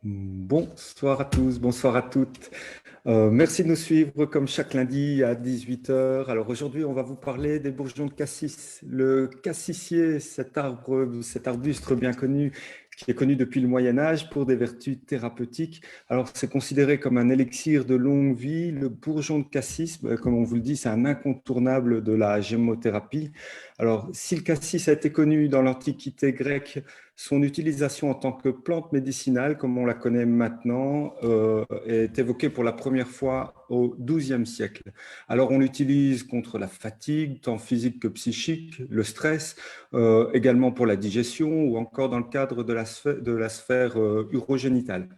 Bonsoir à tous, bonsoir à toutes. Merci de nous suivre comme chaque lundi à 18 heures. Alors aujourd'hui, on va vous parler des bourgeons de cassis. Le cassissier, cet arbre, cet arbuste bien connu, qui est connu depuis le Moyen Âge pour des vertus thérapeutiques. Alors c'est considéré comme un élixir de longue vie. Le bourgeon de cassis, comme on vous le dit, c'est un incontournable de la gémothérapie. Alors si le cassis a été connu dans l'Antiquité grecque, son utilisation en tant que plante médicinale, comme on la connaît maintenant, est évoquée pour la première fois au XIIe siècle. Alors, on l'utilise contre la fatigue, tant physique que psychique, le stress, également pour la digestion ou encore dans le cadre de la sphère urogénitale.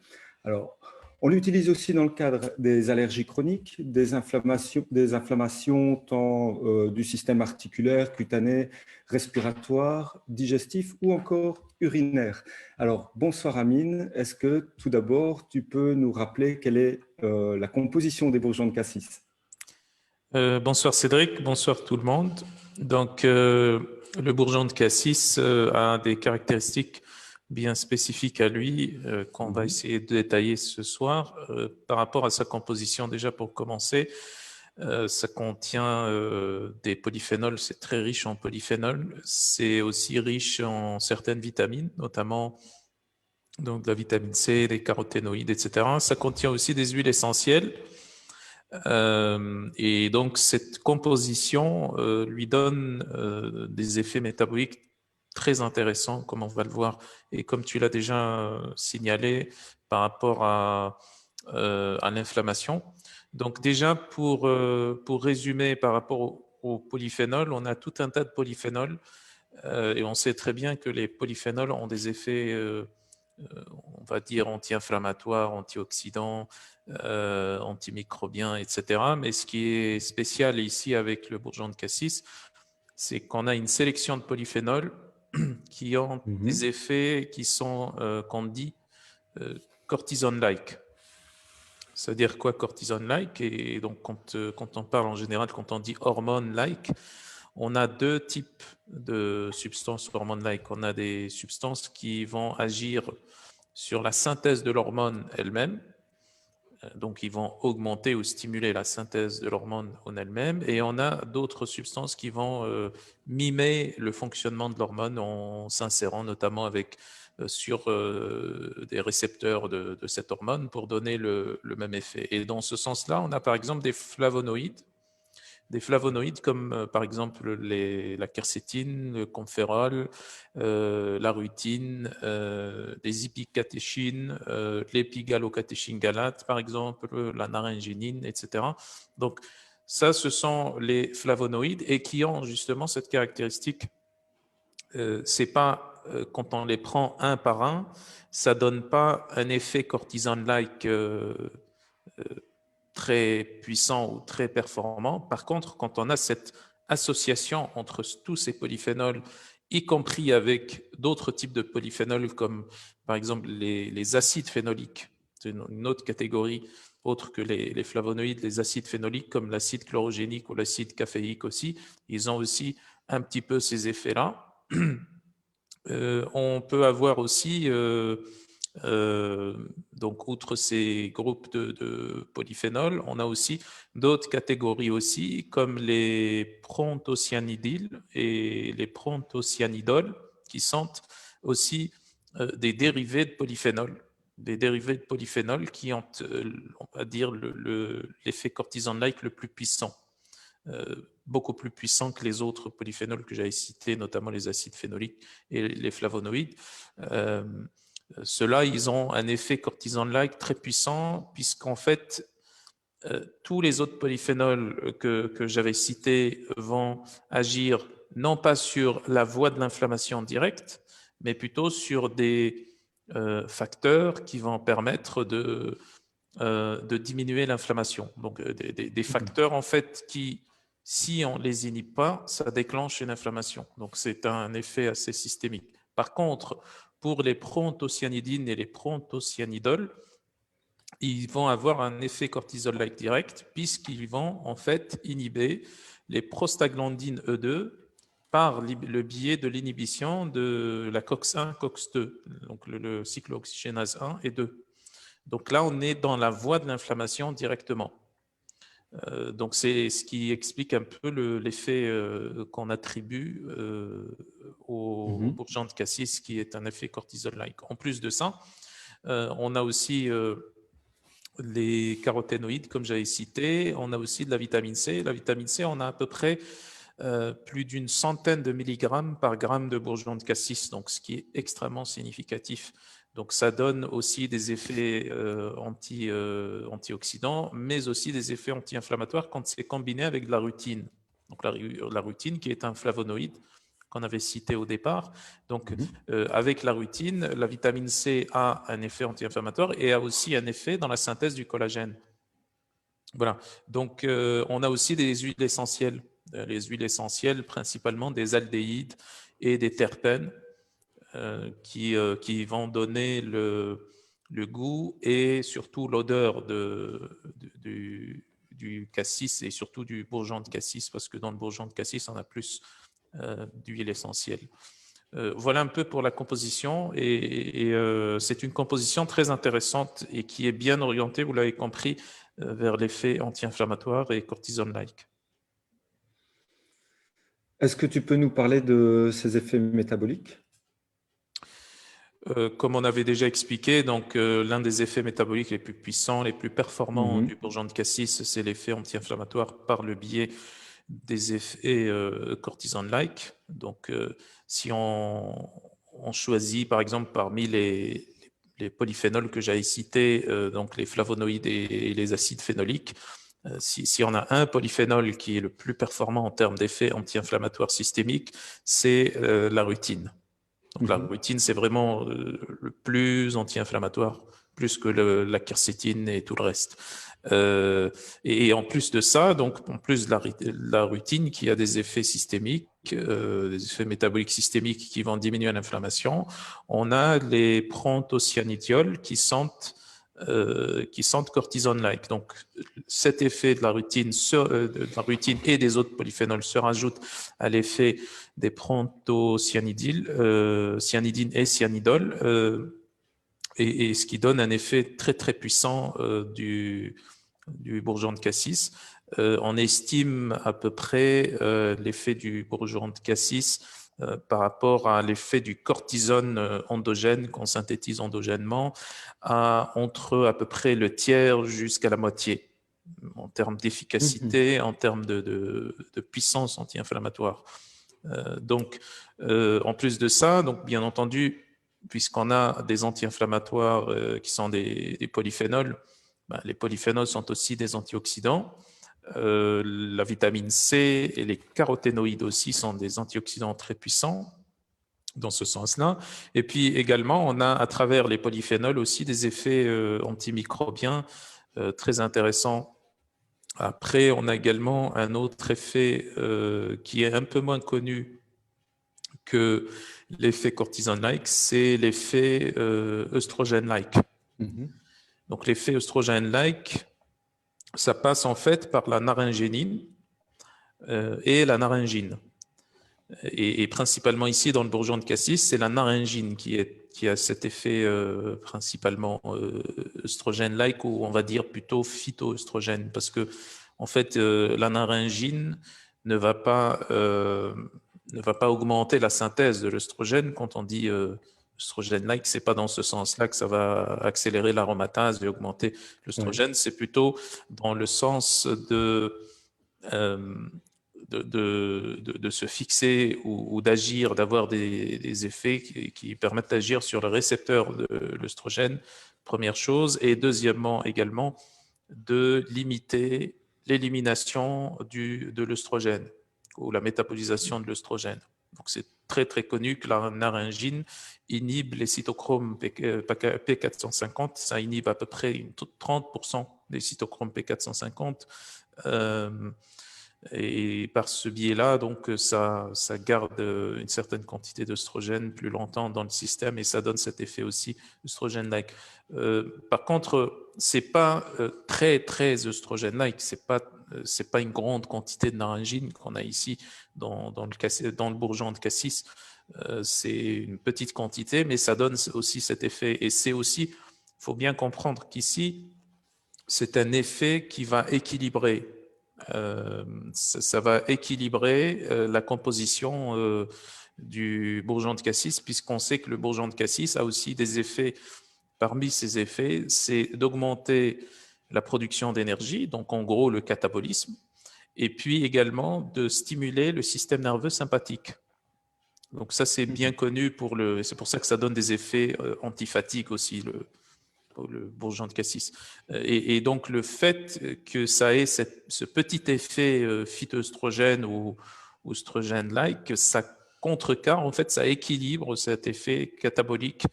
Alors, on l'utilise aussi dans le cadre des allergies chroniques, des inflammations tant du système articulaire, cutané, respiratoire, digestif ou encore urinaire. Alors, bonsoir Amine, est-ce que tout d'abord tu peux nous rappeler quelle est la composition des bourgeons de cassis? Bonsoir Cédric, bonsoir tout le monde. Donc, le bourgeon de cassis a des caractéristiques bien spécifiques à lui qu'on va essayer de détailler ce soir. Par rapport à sa composition, déjà pour commencer, ça contient des polyphénols, c'est très riche en polyphénols. C'est aussi riche en certaines vitamines, notamment donc de la vitamine C, des caroténoïdes, etc. Ça contient aussi des huiles essentielles. Et donc, cette composition lui donne des effets métaboliques très intéressants, comme on va le voir, et comme tu l'as déjà signalé par rapport à l'inflammation. Donc déjà, pour résumer par rapport au polyphénol, on a tout un tas de polyphénols et on sait très bien que les polyphénols ont des effets, on va dire, anti-inflammatoires, antioxydants, antimicrobiens, etc. Mais ce qui est spécial ici avec le bourgeon de cassis, c'est qu'on a une sélection de polyphénols qui ont des effets qui sont, qu'on dit, cortisone-like. C'est-à-dire quoi cortisone-like? Et donc quand on parle en général, quand on dit hormone-like, on a deux types de substances hormone-like. On a des substances qui vont agir sur la synthèse de l'hormone elle-même, donc ils vont augmenter ou stimuler la synthèse de l'hormone en elle-même, et on a d'autres substances qui vont mimer le fonctionnement de l'hormone en s'insérant notamment sur des récepteurs de cette hormone pour donner le même effet. Et dans ce sens-là, on a par exemple des flavonoïdes comme par exemple la quercétine, le camphérol, la rutine, les hypicatéchines, l'épigalocatéchine galate par exemple, la naringénine, etc. Donc ça, ce sont les flavonoïdes et qui ont justement cette caractéristique. C'est pas quand on les prend un par un, ça donne pas un effet cortisone-like très puissant ou très performant. Par contre, quand on a cette association entre tous ces polyphénols, y compris avec d'autres types de polyphénols comme par exemple les acides phénoliques, c'est une autre catégorie autre que les flavonoïdes, les acides phénoliques comme l'acide chlorogénique ou l'acide caféique aussi, ils ont aussi un petit peu ces effets-là. On peut avoir aussi donc, outre ces groupes de polyphénols, on a aussi d'autres catégories aussi, comme les proanthocyanidils et les proanthocyanidol, qui sont aussi des dérivés de polyphénols. Des dérivés de polyphénols qui ont, on va dire, l'effet cortisone-like le plus puissant. Beaucoup plus puissant que les autres polyphénols que j'avais cités, notamment les acides phénoliques et les flavonoïdes. Ceux-là, ils ont un effet cortisone-like très puissant, puisqu'en fait, tous les autres polyphénols que j'avais cités vont agir non pas sur la voie de l'inflammation directe, mais plutôt sur des facteurs qui vont permettre de diminuer l'inflammation. Donc, des facteurs, en fait, qui, si on ne les inhibe pas, ça déclenche une inflammation. Donc, c'est un effet assez systémique. Par contre, pour les proanthocyanidines et les proanthocyanidol, ils vont avoir un effet cortisol-like direct, puisqu'ils vont, en fait, inhiber les prostaglandines E2 par le biais de l'inhibition de la COX-1, COX-2, donc le cyclooxygénase 1 et 2. Donc là, on est dans la voie de l'inflammation directement. Donc c'est ce qui explique un peu l'effet qu'on attribue au bourgeon de cassis, qui est un effet cortisol-like. En plus de ça, on a aussi les caroténoïdes, comme j'avais cité. On a aussi de la vitamine C. La vitamine C, on a à peu près plus d'une centaine de milligrammes par gramme de bourgeon de cassis, donc ce qui est extrêmement significatif. Donc ça donne aussi des effets antioxydants, mais aussi des effets anti-inflammatoires quand c'est combiné avec de la rutine. Donc la rutine qui est un flavonoïde qu'on avait cité au départ. Donc avec la rutine, la vitamine C a un effet anti-inflammatoire et a aussi un effet dans la synthèse du collagène. Voilà. Donc on a aussi des huiles essentielles. Les huiles essentielles, principalement des aldéhydes et des terpènes, qui vont donner le goût et surtout l'odeur du cassis et surtout du bourgeon de cassis, parce que dans le bourgeon de cassis, on a plus d'huile essentielle. Voilà un peu pour la composition et c'est une composition très intéressante et qui est bien orientée, vous l'avez compris, vers l'effet anti-inflammatoire et cortisone-like. Est-ce que tu peux nous parler de ces effets métaboliques? Comme on avait déjà expliqué, donc l'un des effets métaboliques les plus puissants, les plus performants du bourgeon de cassis, c'est l'effet anti-inflammatoire par le biais des effets cortisone-like. Donc, si on choisit, par exemple, parmi les polyphénols que j'ai cités, donc les flavonoïdes et les acides phénoliques, si on a un polyphénol qui est le plus performant en termes d'effet anti-inflammatoire systémique, c'est la rutine. Donc la rutine, c'est vraiment le plus anti-inflammatoire, plus que la quercétine et tout le reste. Et en plus de ça, donc en plus de la rutine qui a des effets systémiques, des effets métaboliques systémiques qui vont diminuer l'inflammation, on a les proanthocyanidiols qui sentent cortisone-like. Donc, cet effet de la rutine, et des autres polyphénols se rajoute à l'effet des proanthocyanidines cyanidine et cyanidol, et ce qui donne un effet très très puissant du bourgeon de cassis. On estime à peu près l'effet du bourgeon de cassis par rapport à l'effet du cortisone endogène qu'on synthétise endogènement entre à peu près le tiers jusqu'à la moitié en termes d'efficacité, en termes de puissance anti-inflammatoire. Donc, en plus de ça, donc bien entendu, puisqu'on a des anti-inflammatoires qui sont des polyphénols, ben, les polyphénols sont aussi des antioxydants. La vitamine C et les caroténoïdes aussi sont des antioxydants très puissants dans ce sens-là. Et puis également, on a à travers les polyphénols aussi des effets antimicrobiens très intéressants. Après, on a également un autre effet qui est un peu moins connu que l'effet cortisone-like, c'est l'effet œstrogène-like. Donc l'effet œstrogène-like, ça passe en fait par la naringénine et la naringine. Et principalement ici, dans le bourgeon de cassis, c'est la naringine qui a cet effet principalement œstrogène-like, ou on va dire plutôt phytoœstrogène, parce que en fait, la naringine ne va pas augmenter la synthèse de l'œstrogène. Quand on dit œstrogène-like, c'est pas dans ce sens-là que ça va accélérer l'aromatase et augmenter l'œstrogène, c'est plutôt dans le sens de se fixer ou d'agir, d'avoir des effets qui permettent d'agir sur le récepteur de l'œstrogène, première chose. Et deuxièmement, également, de limiter l'élimination de l'œstrogène ou la métabolisation de l'œstrogène. Donc, c'est très, très connu que la naringine inhibe les cytochromes P450. Ça inhibe à peu près 30% des cytochromes P450. Et par ce biais-là, donc, ça garde une certaine quantité d'œstrogène plus longtemps dans le système et ça donne cet effet aussi œstrogène-like. Par contre, c'est pas très, très œstrogène-like. C'est pas une grande quantité de naringine qu'on a ici dans le bourgeon de cassis. C'est une petite quantité, mais ça donne aussi cet effet. Et c'est aussi Il faut bien comprendre qu'ici, c'est un effet qui va équilibrer. Ça va équilibrer la composition du bourgeon de cassis, puisqu'on sait que le bourgeon de cassis a aussi des effets. Parmi ces effets, c'est d'augmenter la production d'énergie, donc en gros le catabolisme, et puis également de stimuler le système nerveux sympathique. Donc ça, c'est bien connu c'est pour ça que ça donne des effets antifatigue aussi, le bourgeon de cassis. Et donc le fait que ça ait ce petit effet phytoestrogène ou oestrogène-like, ça contrecarre, en fait, ça équilibre cet effet catabolique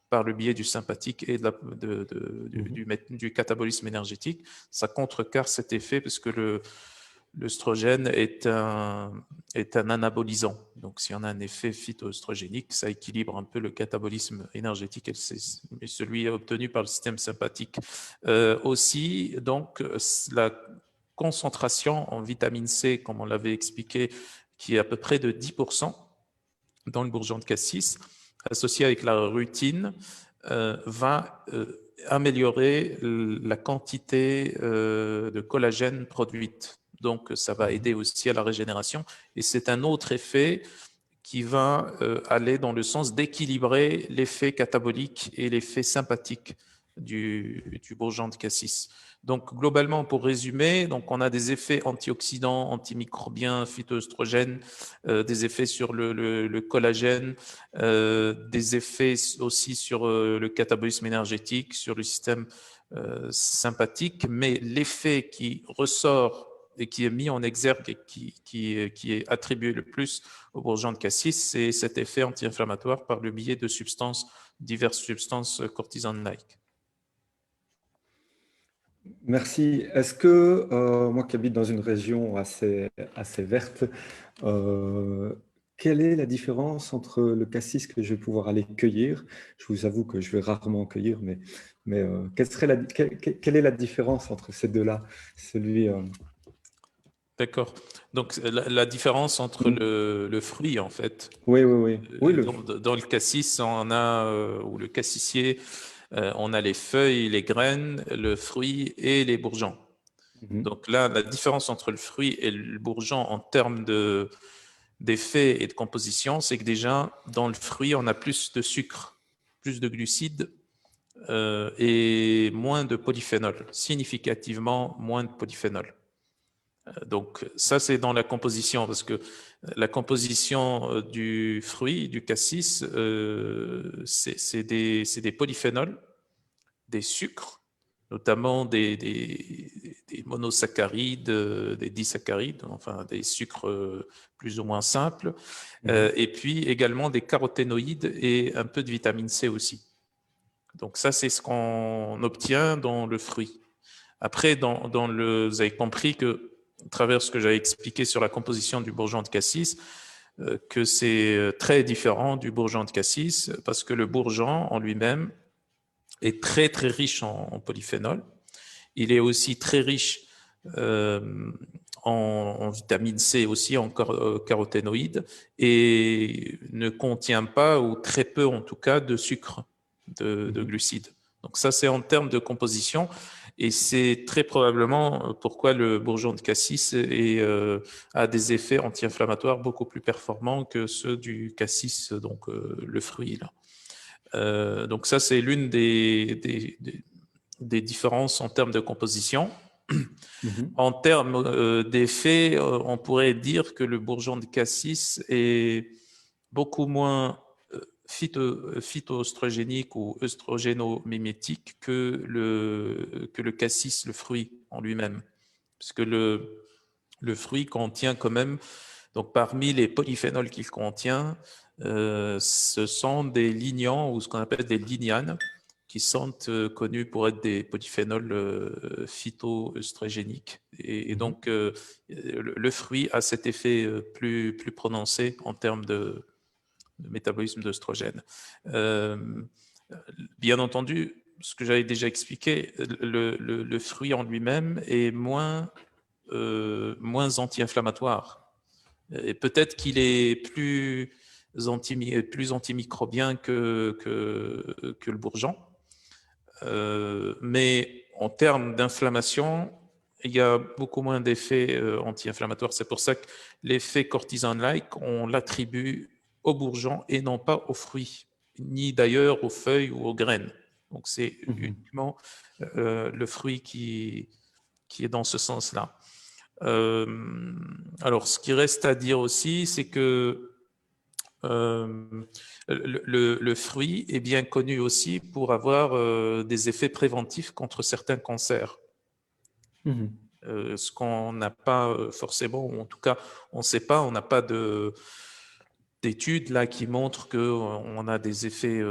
par le biais du sympathique et du catabolisme énergétique. Ça contrecarre cet effet parce que l'œstrogène est un anabolisant. Donc, si on a un effet phytoœstrogénique, ça équilibre un peu le catabolisme énergétique et celui obtenu par le système sympathique. Aussi, donc, la concentration en vitamine C, comme on l'avait expliqué, qui est à peu près de 10% dans le bourgeon de cassis, associé avec la rutine, va améliorer la quantité de collagène produite. Donc, ça va aider aussi à la régénération. Et c'est un autre effet qui va aller dans le sens d'équilibrer l'effet catabolique et l'effet sympathique du bourgeon de cassis. Donc, globalement, pour résumer, donc on a des effets antioxydants, antimicrobiens, phytoœstrogènes, des effets sur le collagène, des effets aussi sur le catabolisme énergétique, sur le système sympathique, mais l'effet qui ressort et qui est mis en exergue et qui est attribué le plus au bourgeon de cassis, c'est cet effet anti-inflammatoire par le biais de diverses substances cortisone-like. Merci. Est-ce que, moi qui habite dans une région assez verte, euh, quelle est la différence entre le cassis que je vais pouvoir aller cueillir? Je vous avoue que je vais rarement cueillir, mais quelle est la différence entre ces deux-là? Celui, D'accord. Donc, la différence entre le fruit, en fait, oui, oui, oui. Oui, dans le cassis, on a, ou le cassissier, on a les feuilles, les graines, le fruit et les bourgeons. Donc là, la différence entre le fruit et le bourgeon en termes d'effet et de composition, c'est que déjà, dans le fruit, on a plus de sucre, plus de glucides et moins de polyphénol, significativement moins de polyphénol. Donc ça, c'est dans la composition, parce que la composition du fruit, du cassis, c'est des polyphénols, des sucres, notamment des monosaccharides, des disaccharides, enfin des sucres plus ou moins simples, et puis également des caroténoïdes et un peu de vitamine C aussi. Donc ça, c'est ce qu'on obtient dans le fruit. Après, vous avez compris que, à travers ce que j'avais expliqué sur la composition du bourgeon de cassis, que c'est très différent du bourgeon de cassis, parce que le bourgeon en lui-même est très très riche en polyphénol. Il est aussi très riche en vitamine C aussi, en caroténoïdes, et ne contient pas, ou très peu en tout cas, de sucre, de glucides. Donc ça, c'est en termes de composition, et c'est très probablement pourquoi le bourgeon de cassis a des effets anti-inflammatoires beaucoup plus performants que ceux du cassis, donc le fruit là. Donc ça, c'est l'une des différences en termes de composition. En termes d'effet, on pourrait dire que le bourgeon de cassis est beaucoup moins phytoœstrogénique ou œstrogéno-mimétique que le cassis, le fruit en lui-même. Parce que le fruit contient quand même, donc parmi les polyphénols qu'il contient, ce sont des lignans ou ce qu'on appelle des lignanes qui sont connus pour être des polyphénols phytoœstrogéniques. Et donc, le fruit a cet effet plus prononcé en termes de métabolisme d'œstrogène. Bien entendu, ce que j'avais déjà expliqué, le fruit en lui-même est moins anti-inflammatoire. Et peut-être qu'il est plus antimicrobien que le bourgeon. mais en termes d'inflammation, il y a beaucoup moins d'effets anti-inflammatoires. C'est pour ça que l'effet cortisone-like, on l'attribue aux bourgeons et non pas aux fruits, ni d'ailleurs aux feuilles ou aux graines. Donc, c'est uniquement le fruit qui est dans ce sens-là. Alors, ce qui reste à dire aussi, c'est que le fruit est bien connu aussi pour avoir des effets préventifs contre certains cancers. Ce qu'on n'a pas forcément, ou en tout cas, on ne sait pas, on n'a pas d'études là qui montrent qu'on a des effets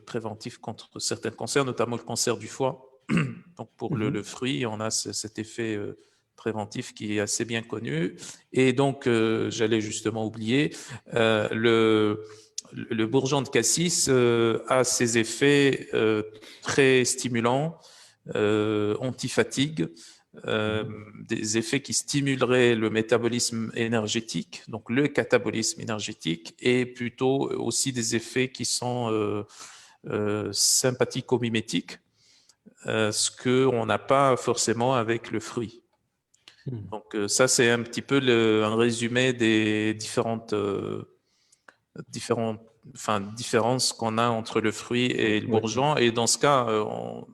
préventifs contre certains cancers, notamment le cancer du foie. Donc pour le fruit, on a cet effet préventif qui est assez bien connu. Et donc, j'allais justement oublier, le bourgeon de cassis a ces effets très stimulants, anti-fatigue, des effets qui stimuleraient le métabolisme énergétique, donc le catabolisme énergétique, et plutôt aussi des effets qui sont sympathico-mimétiques, ce qu'on n'a pas forcément avec le fruit. Donc ça, c'est un petit peu un résumé des différences qu'on a entre le fruit et le bourgeon. Et dans ce cas, on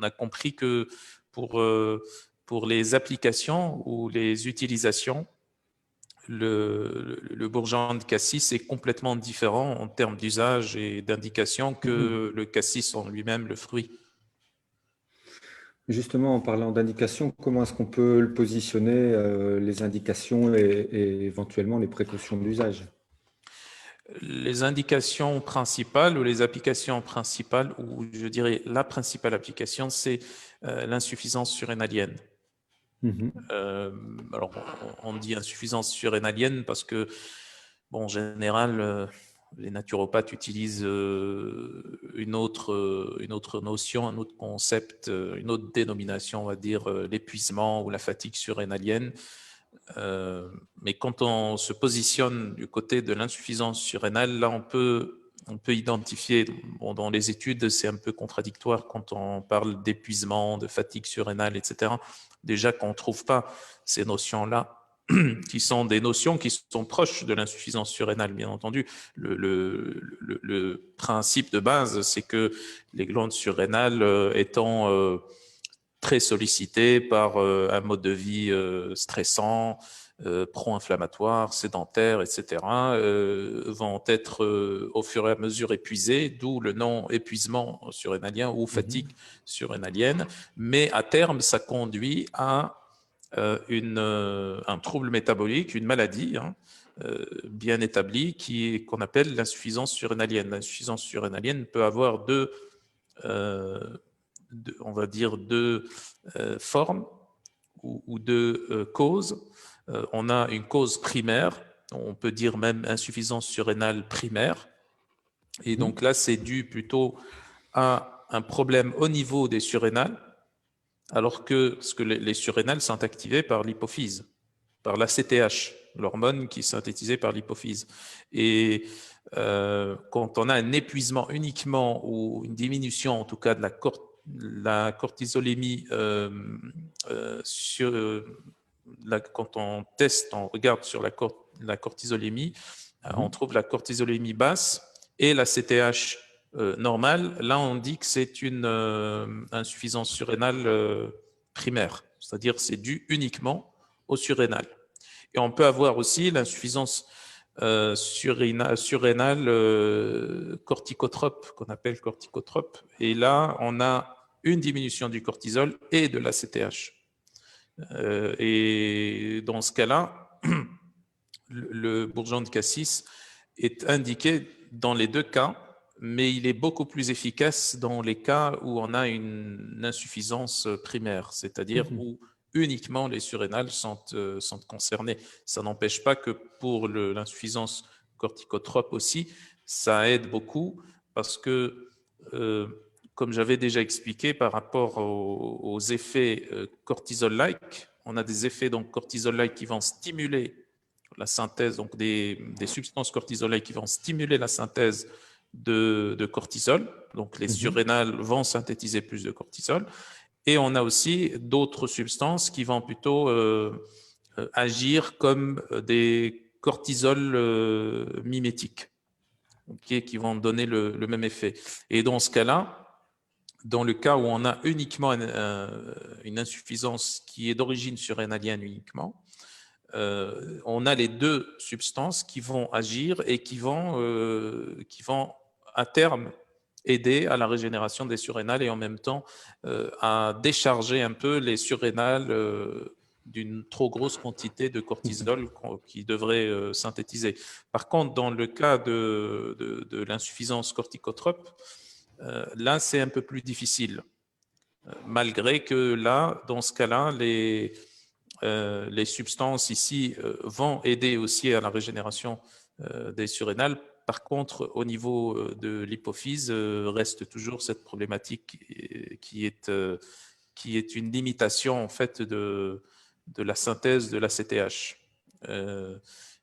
a compris que pour les applications ou les utilisations, le bourgeon de cassis est complètement différent en termes d'usage et d'indication que le cassis en lui-même, le fruit. Justement, en parlant d'indications, comment est-ce qu'on peut le positionner, les indications et éventuellement les précautions d'usage? Les indications principales ou les applications principales, ou je dirais la principale application, c'est l'insuffisance surrénalienne. Alors, on dit insuffisance surrénalienne parce que, bon, en général, les naturopathes utilisent une autre notion, un autre concept, une autre dénomination, on va dire l'épuisement ou la fatigue surrénalienne. Mais quand on se positionne du côté de l'insuffisance surrénale, là, on peut identifier, bon, dans les études, c'est un peu contradictoire quand on parle d'épuisement, de fatigue surrénale, etc. Déjà qu'on ne trouve pas ces notions-là, qui sont des notions qui sont proches de l'insuffisance surrénale, bien entendu. Le principe de base, c'est que les glandes surrénales étant très sollicitées par un mode de vie stressant, pro-inflammatoires, sédentaires, etc., vont être au fur et à mesure épuisés, d'où le nom épuisement surrénalien ou fatigue surrénalienne. Mais à terme, ça conduit à un trouble métabolique, une maladie bien établie qu'on appelle l'insuffisance surrénalienne. L'insuffisance surrénalienne peut avoir on va dire deux formes ou deux causes. On a une cause primaire, on peut dire même insuffisance surrénale primaire. Et donc là, c'est dû plutôt à un problème au niveau des surrénales, alors que les surrénales sont activées par l'hypophyse, par l'ACTH, l'hormone qui est synthétisée par l'hypophyse. Et quand on a un épuisement uniquement ou une diminution en tout cas de la cortisolémie quand on teste, on regarde sur la cortisolémie, on trouve la cortisolémie basse et la CTH normale. Là, on dit que c'est une insuffisance surrénale primaire, c'est-à-dire c'est dû uniquement au surrénal. Et on peut avoir aussi l'insuffisance surrénale corticotrope, qu'on appelle corticotrope. Et là, on a une diminution du cortisol et de la CTH. Et dans ce cas-là, le bourgeon de cassis est indiqué dans les deux cas, mais il est beaucoup plus efficace dans les cas où on a une insuffisance primaire, c'est-à-dire où uniquement les surrénales sont concernées. Ça n'empêche pas que pour l'insuffisance corticotrope aussi, ça aide beaucoup parce que comme j'avais déjà expliqué par rapport aux effets cortisol-like, on a des effets donc cortisol-like qui vont stimuler la synthèse, donc des substances cortisol-like qui vont stimuler la synthèse de cortisol. Donc, les surrénales vont synthétiser plus de cortisol. Et on a aussi d'autres substances qui vont plutôt agir comme des cortisols mimétiques, qui vont donner le même effet. Et dans ce cas-là, dans le cas où on a uniquement une insuffisance qui est d'origine surrénalienne uniquement, on a les deux substances qui vont agir et qui vont à terme aider à la régénération des surrénales et en même temps à décharger un peu les surrénales d'une trop grosse quantité de cortisol qui devrait synthétiser. Par contre, dans le cas de l'insuffisance corticotrope, là, c'est un peu plus difficile. Malgré que là, dans ce cas-là, les substances ici vont aider aussi à la régénération des surrénales. Par contre, au niveau de l'hypophyse, reste toujours cette problématique qui est une limitation en fait de la synthèse de l'ACTH.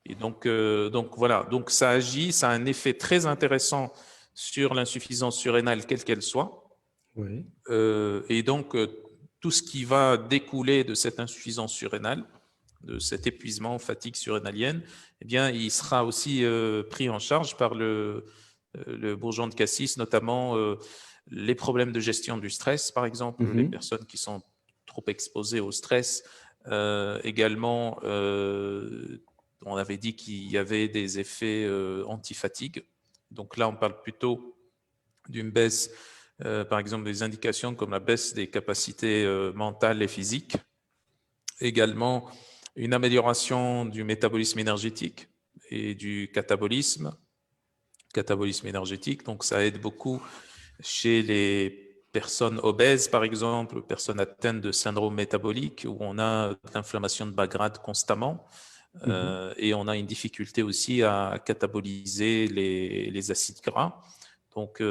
Et donc voilà, donc ça agit, ça a un effet très intéressant sur l'insuffisance surrénale, quelle qu'elle soit. Oui. Et donc, tout ce qui va découler de cette insuffisance surrénale, de cet épuisement, fatigue surrénalienne, eh bien, il sera aussi pris en charge par le bourgeon de cassis, notamment les problèmes de gestion du stress, par exemple, les personnes qui sont trop exposées au stress. Également, on avait dit qu'il y avait des effets anti-fatigue. Donc là, on parle plutôt d'une baisse, par exemple, des indications comme la baisse des capacités mentales et physiques. Également, une amélioration du métabolisme énergétique et du catabolisme énergétique. Donc, ça aide beaucoup chez les personnes obèses, par exemple, personnes atteintes de syndrome métabolique, où on a de l'inflammation de bas grade constamment. Et on a une difficulté aussi à cataboliser les acides gras. Donc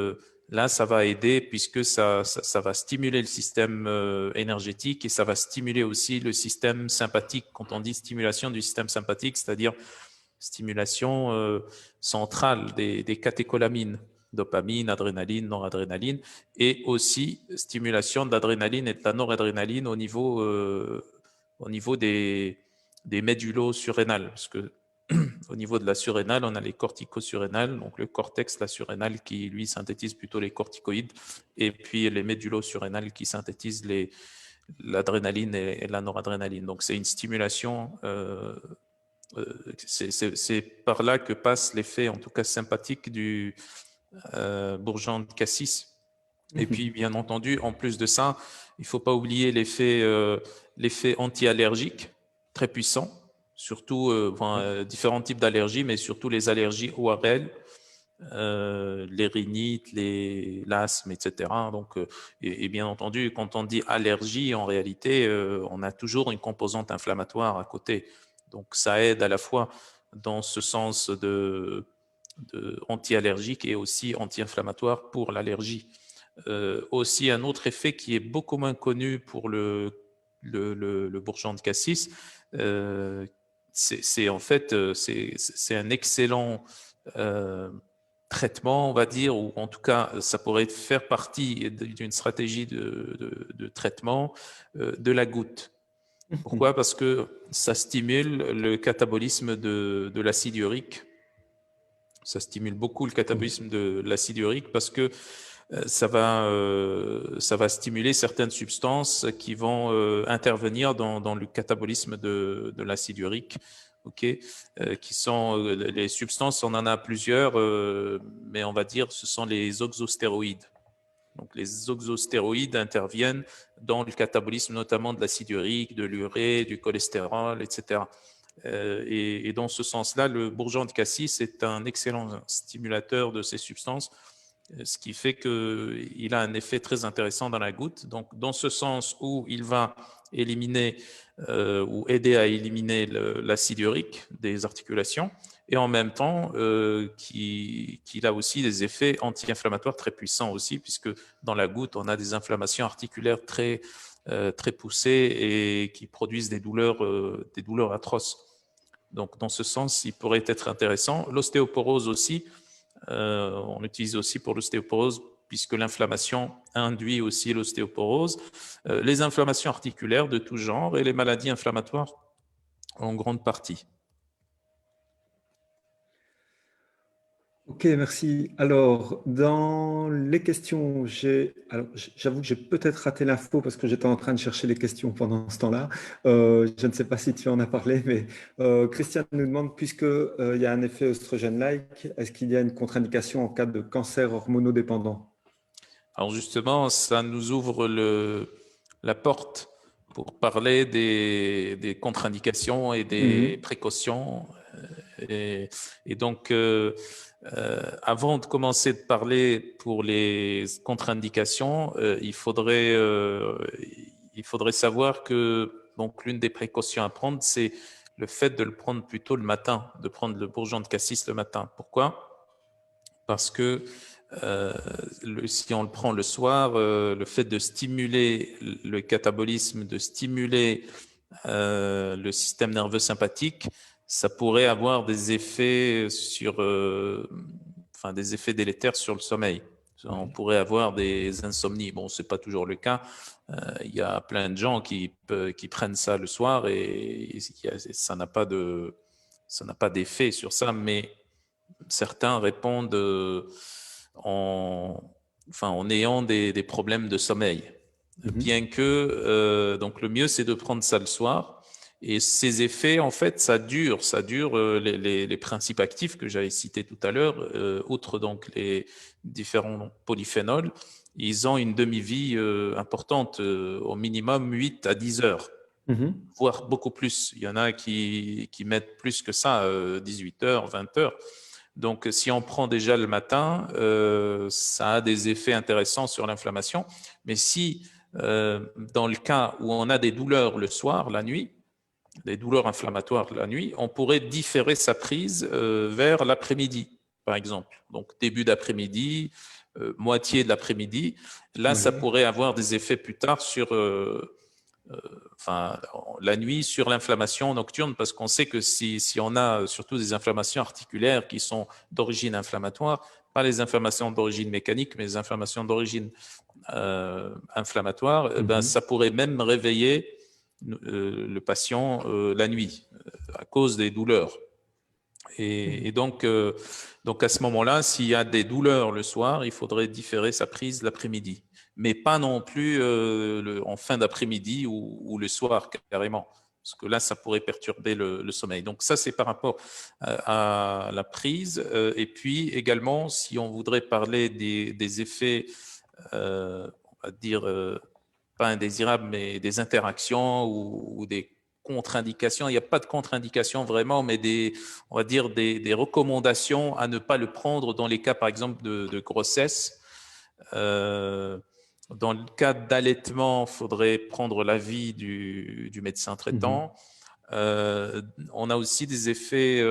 là, ça va aider puisque ça va stimuler le système énergétique et ça va stimuler aussi le système sympathique. Quand on dit stimulation du système sympathique, c'est-à-dire stimulation centrale des catécholamines, dopamine, adrénaline, noradrénaline, et aussi stimulation de l'adrénaline et de la noradrénaline au niveau des médulo-surrénales, parce que au niveau de la surrénale, on a les corticosurrénales, donc le cortex, la surrénale qui, lui, synthétise plutôt les corticoïdes, et puis les médulo-surrénales qui synthétisent l'adrénaline et la noradrénaline. Donc, c'est une stimulation, c'est par là que passe l'effet, en tout cas sympathique, du bourgeon de cassis. Et puis, bien entendu, en plus de ça, il ne faut pas oublier l'effet anti-allergique très puissant, surtout différents types d'allergies, mais surtout les allergies ORL, les rhinites, l'asthme, etc. Donc, et bien entendu, quand on dit allergie, en réalité, on a toujours une composante inflammatoire à côté. Donc, ça aide à la fois dans ce sens de anti-allergique et aussi anti-inflammatoire pour l'allergie. Aussi, un autre effet qui est beaucoup moins connu pour le bourgeon de cassis, c'est en fait c'est un excellent traitement, on va dire, ou en tout cas, ça pourrait faire partie d'une stratégie de traitement de la goutte. Pourquoi? Parce que ça stimule le catabolisme de l'acide urique. Ça stimule beaucoup le catabolisme de l'acide urique parce que ça va stimuler certaines substances qui vont intervenir dans le catabolisme de l'acide urique. Qui sont les substances, on en a plusieurs, mais on va dire ce sont les oxostéroïdes. Donc les oxostéroïdes interviennent dans le catabolisme notamment de l'acide urique, de l'urée, du cholestérol, etc. Et dans ce sens-là, le bourgeon de cassis est un excellent stimulateur de ces substances, ce qui fait qu'il a un effet très intéressant dans la goutte. Donc, dans ce sens où il va éliminer ou aider à éliminer l'acide urique des articulations, et en même temps qu'il a aussi des effets anti-inflammatoires très puissants aussi, puisque dans la goutte, on a des inflammations articulaires très poussées et qui produisent des douleurs atroces. Donc, dans ce sens, il pourrait être intéressant. L'ostéoporose aussi On l'utilise aussi pour l'ostéoporose, puisque l'inflammation induit aussi l'ostéoporose, les inflammations articulaires de tout genre et les maladies inflammatoires en grande partie. Ok, merci. Alors, dans les questions, j'avoue que j'ai peut-être raté l'info parce que j'étais en train de chercher les questions pendant ce temps-là. Je ne sais pas si tu en as parlé, mais Christiane nous demande, puisque il y a un effet œstrogène-like, est-ce qu'il y a une contre-indication en cas de cancer hormonodépendant? Alors justement, ça nous ouvre la porte pour parler des contre-indications et des Mhm, précautions. Et donc, avant de commencer de parler pour les contre-indications, il faudrait savoir que donc l'une des précautions à prendre, c'est le fait de le prendre plutôt le matin, de prendre le bourgeon de cassis le matin. Pourquoi? Parce que si on le prend le soir, le fait de stimuler le catabolisme, de stimuler le système nerveux sympathique, ça pourrait avoir des effets enfin des effets délétères sur le sommeil. On oui. pourrait avoir des insomnies. Bon, c'est pas toujours le cas. Il y a plein de gens qui prennent ça le soir et ça n'a pas d'effet sur ça, mais certains répondent en, en ayant des problèmes de sommeil. Mhm, Bien que, donc le mieux, c'est de prendre ça le soir. Et ces effets, en fait, ça dure les principes actifs que j'avais cités tout à l'heure, outre donc les différents polyphénols, ils ont une demi-vie importante, au minimum 8 à 10 heures, mhm, voire beaucoup plus. Il y en a qui mettent plus que ça, 18 heures, 20 heures. Donc, si on prend déjà le matin, ça a des effets intéressants sur l'inflammation. Mais si, dans le cas où on a des douleurs le soir, la nuit, des douleurs inflammatoires la nuit, on pourrait différer sa prise vers l'après-midi, par exemple. Donc, début d'après-midi, moitié de l'après-midi. Là, ça oui. pourrait avoir des effets plus tard sur enfin, la nuit sur l'inflammation nocturne, parce qu'on sait que si on a surtout des inflammations articulaires qui sont d'origine inflammatoire, pas les inflammations d'origine mécanique, mais les inflammations d'origine inflammatoire, ben, Mhm, ça pourrait même réveiller le patient la nuit à cause des douleurs. Et donc à ce moment-là, s'il y a des douleurs le soir, il faudrait différer sa prise l'après-midi, mais pas non plus en fin d'après-midi ou le soir carrément, parce que là, ça pourrait perturber le sommeil. Donc ça, c'est par rapport à la prise. Et puis également, si on voudrait parler des effets, on va dire, pas indésirables, mais des interactions ou des contre-indications. Il n'y a pas de contre-indications vraiment, mais on va dire des recommandations à ne pas le prendre dans les cas, par exemple, de grossesse. Dans le cas d'allaitement, il faudrait prendre l'avis du médecin mhm, traitant. On a aussi des effets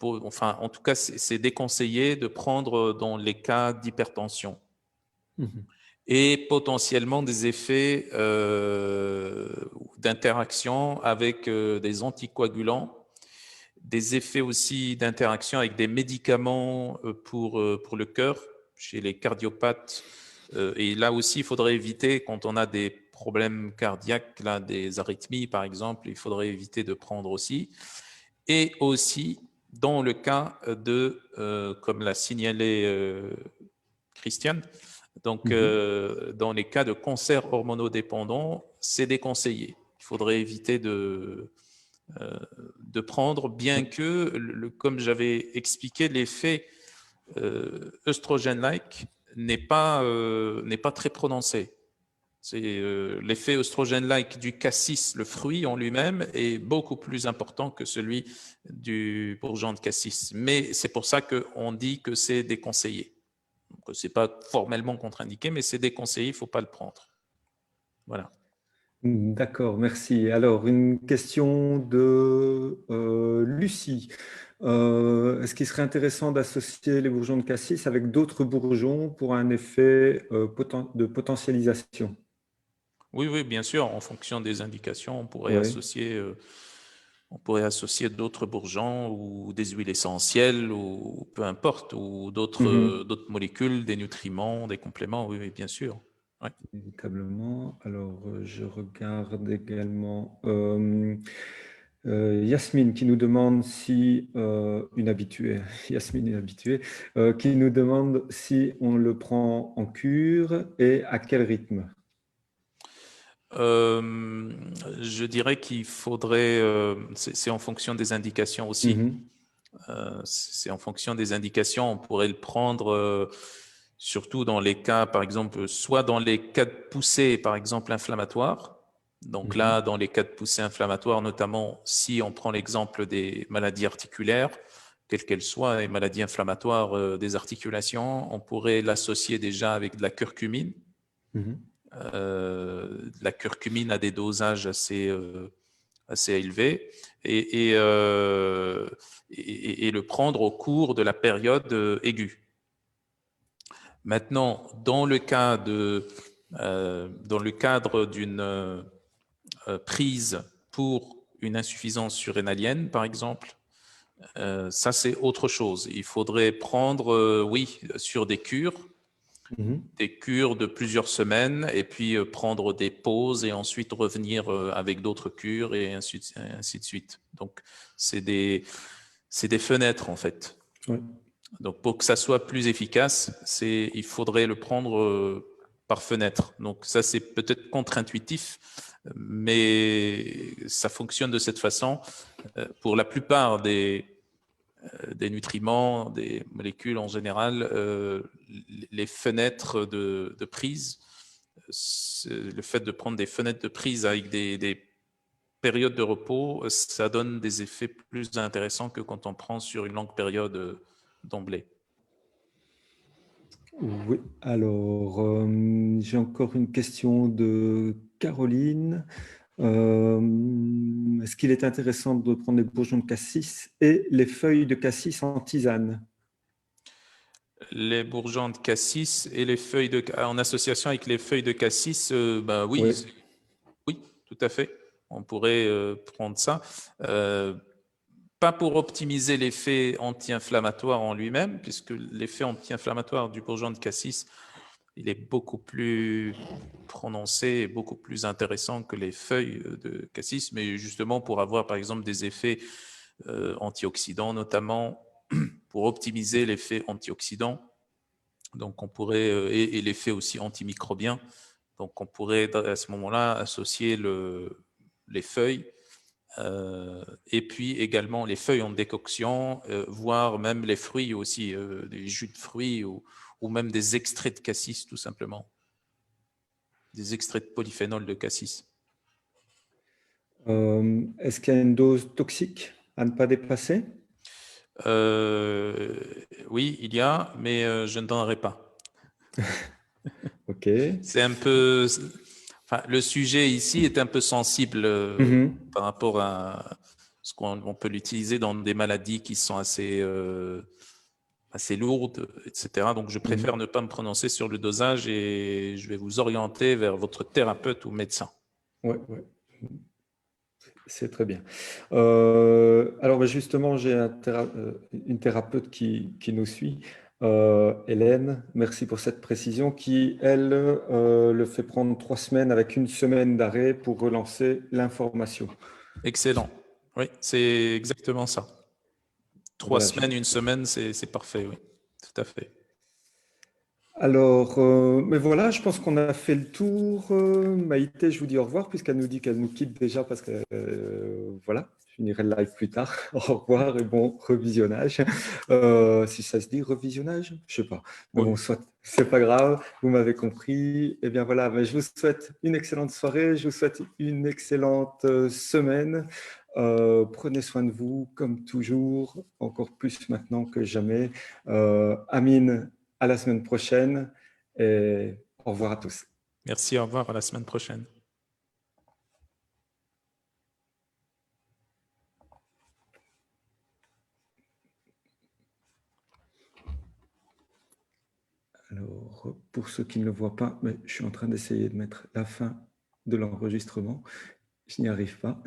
enfin, en tout cas, c'est déconseillé de prendre dans les cas d'hypertension mhm, et potentiellement des effets d'interaction avec des anticoagulants, des effets aussi d'interaction avec des médicaments pour le cœur chez les cardiopathes. Et là aussi, il faudrait éviter, quand on a des problèmes cardiaques, là, des arythmies par exemple, il faudrait éviter de prendre aussi. Et aussi, dans le cas comme l'a signalé Christiane, donc mhm. dans les cas de cancer hormonodépendant, c'est déconseillé. Il faudrait éviter euh, de prendre, bien que, comme j'avais expliqué, l'effet œstrogène-like n'est pas très prononcé. C'est l'effet œstrogène-like du cassis, le fruit en lui-même, est beaucoup plus important que celui du bourgeon de cassis. Mais c'est pour ça qu'on dit que c'est déconseillé. Ce n'est pas formellement contre-indiqué, mais c'est déconseillé, il ne faut pas le prendre. Voilà. D'accord, merci. Alors, une question de Lucie. Est-ce qu'il serait intéressant d'associer les bourgeons de cassis avec d'autres bourgeons pour un effet de potentialisation? Oui, oui, bien sûr, en fonction des indications, on pourrait Oui. associer On pourrait associer d'autres bourgeons ou des huiles essentielles ou peu importe, ou d'autres molécules, des nutriments, des compléments, oui, oui, bien sûr. Ouais. Inévitablement. Alors, je regarde également Yasmine qui nous demande si, une habituée, Yasmine une habituée, qui nous demande si on le prend en cure et à quel rythme. Je dirais qu'il faudrait, c'est en fonction des indications aussi. Mhm. C'est en fonction des indications. On pourrait le prendre surtout dans les cas, par exemple, soit dans les cas de poussée, par exemple, inflammatoires. Donc là, Mhm. dans les cas de poussée inflammatoire, notamment si on prend l'exemple des maladies articulaires, quelles qu'elles soient, les maladies inflammatoires des articulations, on pourrait l'associer déjà avec de la curcumine. Mhm. La curcumine a des dosages assez élevés et le prendre au cours de la période aiguë. Maintenant, dans le cadre d'une prise pour une insuffisance surrénalienne, par exemple, ça c'est autre chose. Il faudrait prendre, oui, sur Mhm. des cures de plusieurs semaines et puis prendre des pauses et ensuite revenir avec d'autres cures et ainsi de suite. Donc, c'est des fenêtres en fait. Ouais. Donc, pour que ça soit plus efficace, il faudrait le prendre par fenêtre. Donc, ça, c'est peut-être contre-intuitif, mais ça fonctionne de cette façon. Pour la plupart des nutriments, des molécules en général, les fenêtres de prise, le fait de prendre des fenêtres de prise avec des périodes de repos, ça donne des effets plus intéressants que quand on prend sur une longue période d'emblée. Oui, alors j'ai encore une question de Caroline. Est-ce qu'il est intéressant de prendre les bourgeons de cassis et les feuilles de cassis en tisane? Les bourgeons de cassis et les feuilles en association avec les feuilles de cassis, ben Oui. oui, oui, tout à fait. On pourrait prendre ça. Euh, Pas pour optimiser l'effet anti-inflammatoire en lui-même, puisque l'effet anti-inflammatoire du bourgeon de cassis, il est beaucoup plus prononcé et beaucoup plus intéressant que les feuilles de cassis, mais justement pour avoir par exemple des effets antioxydants, notamment pour optimiser l'effet antioxydant. Donc on pourrait, et l'effet aussi antimicrobien. Donc on pourrait à ce moment-là associer les feuilles et puis également les feuilles en décoction, voire même les fruits aussi, des jus de fruits ou même des extraits de cassis tout simplement, des extraits de polyphénol de cassis. Est-ce qu'il y a une dose toxique à ne pas dépasser? Euh, oui, il y a, mais je ne donnerai pas. Ok. C'est un peu, enfin, le sujet ici est un peu sensible Mhm. par rapport à ce qu'on peut l'utiliser dans des maladies qui sont assez lourdes, etc. Donc, je préfère Mhm. ne pas me prononcer sur le dosage et je vais vous orienter vers votre thérapeute ou médecin. Ouais, ouais. C'est très bien. Alors, ben, justement, j'ai une thérapeute qui nous suit, Hélène. Merci pour cette précision, qui, elle, le fait prendre 3 semaines avec une semaine d'arrêt pour relancer l'information. Excellent. Oui, c'est exactement ça. Trois Voilà. semaines, une semaine, c'est parfait, oui. Tout à fait. Alors, mais voilà, je pense qu'on a fait le tour. Maïté, je vous dis au revoir, puisqu'elle nous dit qu'elle nous quitte déjà, parce que voilà, je finirai le live plus tard. Au revoir et bon revisionnage. Si ça se dit revisionnage, je sais pas. Mais bon, Oui. soit, c'est pas grave, vous m'avez compris. Eh bien voilà, mais je vous souhaite une excellente soirée, je vous souhaite une excellente semaine. Prenez soin de vous, comme toujours, encore plus maintenant que jamais. Amine, à la semaine prochaine et au revoir à tous. Merci, au revoir, à la semaine prochaine. Alors, pour ceux qui ne le voient pas, mais je suis en train d'essayer de mettre la fin de l'enregistrement. Je n'y arrive pas.